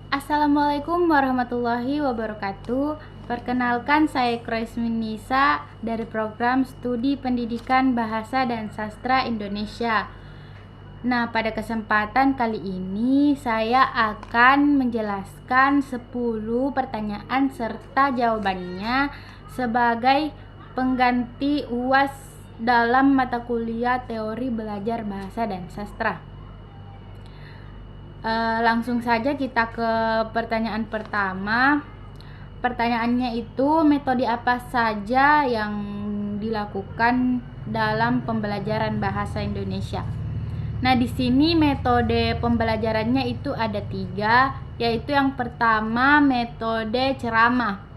Assalamualaikum warahmatullahi wabarakatuh. Perkenalkan, saya Kroismin Nisa dari program Studi Pendidikan Bahasa dan Sastra Indonesia. Nah, pada kesempatan kali ini saya akan menjelaskan 10 pertanyaan serta jawabannya sebagai pengganti UAS dalam mata kuliah Teori Belajar Bahasa dan Sastra. Langsung saja kita ke pertanyaan pertama. Pertanyaannya itu, metode apa saja yang dilakukan dalam pembelajaran bahasa Indonesia? Nah, di sini metode pembelajarannya itu ada 3, yaitu yang pertama metode ceramah.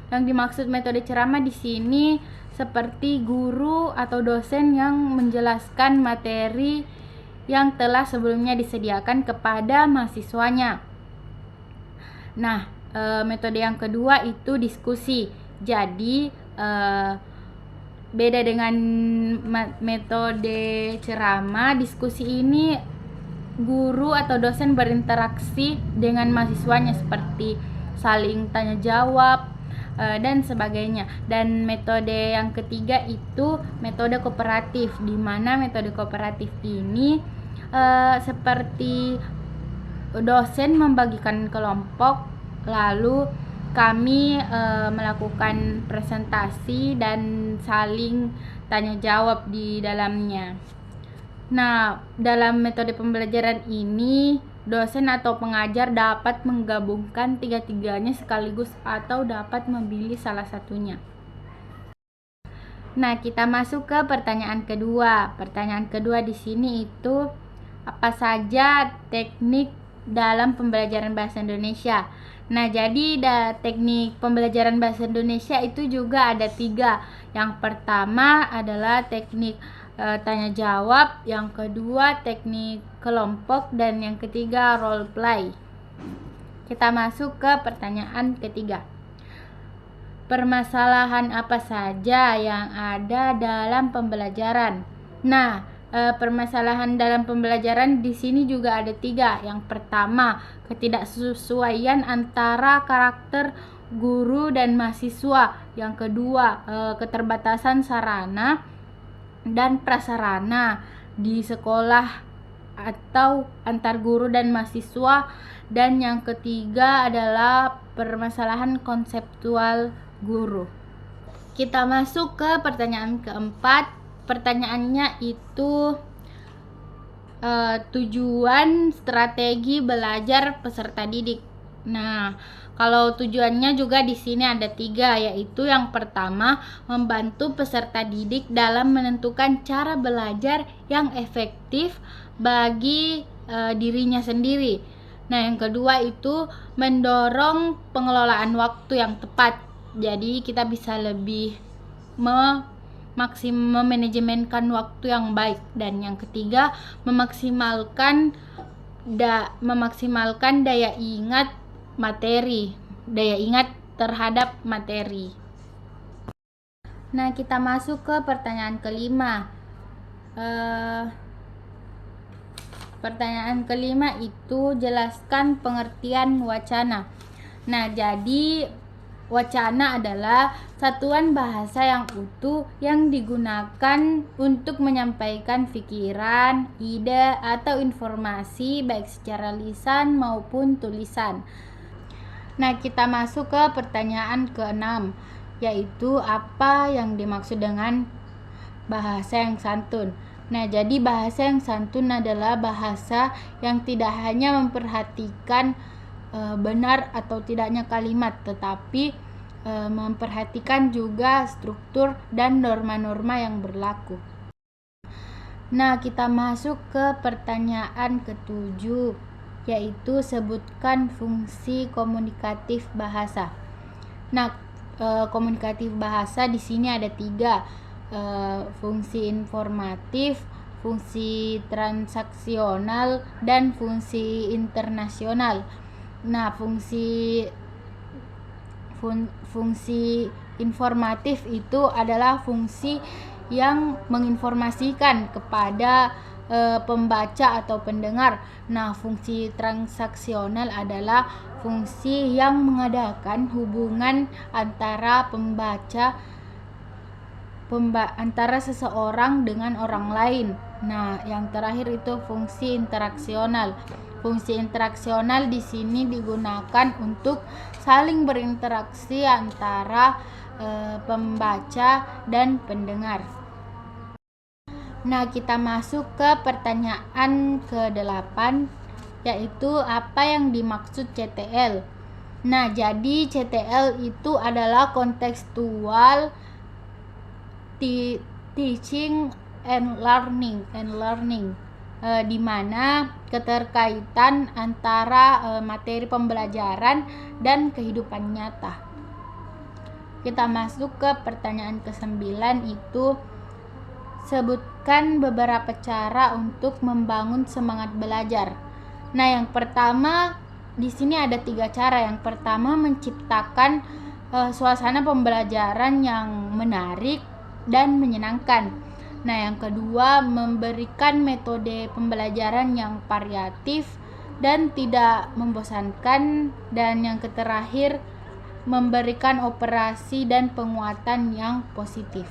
Yang dimaksud metode ceramah di sini seperti guru atau dosen yang menjelaskan materi yang telah sebelumnya disediakan kepada mahasiswanya. Nah, metode yang kedua itu diskusi. Jadi, beda dengan metode ceramah, diskusi ini guru atau dosen berinteraksi dengan mahasiswanya seperti saling tanya jawab dan sebagainya. Dan metode yang ketiga itu metode kooperatif, di mana metode kooperatif ini seperti dosen membagikan kelompok, lalu kami melakukan presentasi dan saling tanya jawab di dalamnya. Nah, dalam metode pembelajaran ini dosen atau pengajar dapat menggabungkan tiga-tiganya sekaligus atau dapat memilih salah satunya. Nah, kita masuk ke pertanyaan kedua. Pertanyaan kedua di sini itu, apa saja teknik dalam pembelajaran bahasa Indonesia? Nah, jadi teknik pembelajaran bahasa Indonesia itu juga ada 3. Yang pertama adalah teknik tanya jawab, yang kedua teknik kelompok, dan yang ketiga role play. Kita masuk ke pertanyaan ketiga. Permasalahan apa saja yang ada dalam pembelajaran? Nah, permasalahan dalam pembelajaran di sini juga ada 3. Yang pertama, ketidaksesuaian antara karakter guru dan mahasiswa. Yang kedua, keterbatasan sarana dan prasarana di sekolah atau antar guru dan mahasiswa. Dan yang ketiga adalah permasalahan konseptual guru. Kita masuk ke pertanyaan keempat. Pertanyaannya itu, tujuan strategi belajar peserta didik. Nah, kalau tujuannya juga di sini ada 3, yaitu yang pertama, membantu peserta didik dalam menentukan cara belajar yang efektif bagi dirinya sendiri. Nah, yang kedua itu mendorong pengelolaan waktu yang tepat. Jadi kita bisa lebih memanajemenkan waktu yang baik. Dan yang ketiga, memaksimalkan daya ingat terhadap materi. Nah, kita masuk ke pertanyaan kelima. Pertanyaan kelima itu, jelaskan pengertian wacana. Nah, jadi wacana adalah satuan bahasa yang utuh yang digunakan untuk menyampaikan pikiran, ide, atau informasi baik secara lisan maupun tulisan. Nah, kita masuk ke pertanyaan ke-6, yaitu apa yang dimaksud dengan bahasa yang santun. Nah, jadi bahasa yang santun adalah bahasa yang tidak hanya memperhatikan benar atau tidaknya kalimat, tetapi memperhatikan juga struktur dan norma-norma yang berlaku. Nah, kita masuk ke pertanyaan ke-7, yaitu sebutkan fungsi komunikatif bahasa. Nah, komunikatif bahasa di sini ada 3, fungsi informatif, fungsi transaksional, dan fungsi internasional. Nah, fungsi informatif itu adalah fungsi yang menginformasikan kepada pembaca atau pendengar. Nah, fungsi transaksional adalah fungsi yang mengadakan hubungan antara antara seseorang dengan orang lain. Nah, yang terakhir itu fungsi interaksional. Fungsi interaksional di sini digunakan untuk saling berinteraksi antara pembaca dan pendengar. Nah, kita masuk ke pertanyaan ke-8, yaitu apa yang dimaksud CTL. Nah, jadi CTL itu adalah contextual teaching and learning, di mana keterkaitan antara materi pembelajaran dan kehidupan nyata. Kita masuk ke pertanyaan ke-9, itu sebutkan beberapa cara untuk membangun semangat belajar. Nah, yang pertama di sini ada 3 cara. Yang pertama, menciptakan suasana pembelajaran yang menarik dan menyenangkan. Nah, yang kedua, memberikan metode pembelajaran yang variatif dan tidak membosankan. Dan yang terakhir, memberikan operasi dan penguatan yang positif.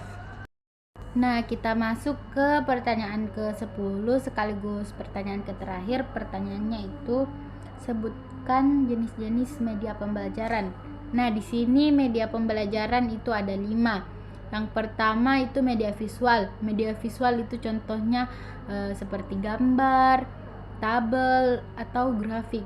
Nah, kita masuk ke pertanyaan ke-10 sekaligus pertanyaan terakhir. Pertanyaannya itu sebutkan jenis-jenis media pembelajaran. Nah, di sini media pembelajaran itu ada 5. Yang pertama itu media visual. Media visual itu contohnya seperti gambar, tabel, atau grafik.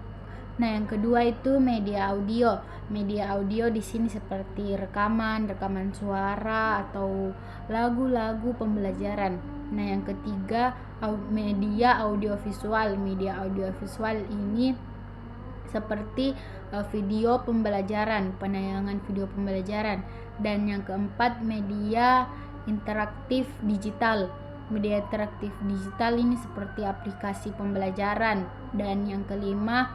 Nah, yang kedua itu media audio. Media audio di sini seperti rekaman suara atau lagu-lagu pembelajaran. Nah, yang ketiga media audiovisual. Media audiovisual ini seperti video pembelajaran, penayangan video pembelajaran. Dan yang keempat, media interaktif digital. Media interaktif digital ini seperti aplikasi pembelajaran. Dan yang kelima,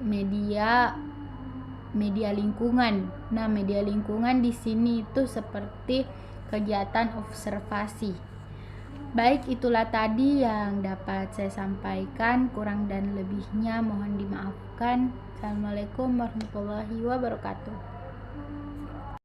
media lingkungan. Nah, media lingkungan di sini itu seperti kegiatan observasi. Baik, itulah tadi yang dapat saya sampaikan. Kurang dan lebihnya mohon dimaafkan. Assalamualaikum warahmatullahi wabarakatuh.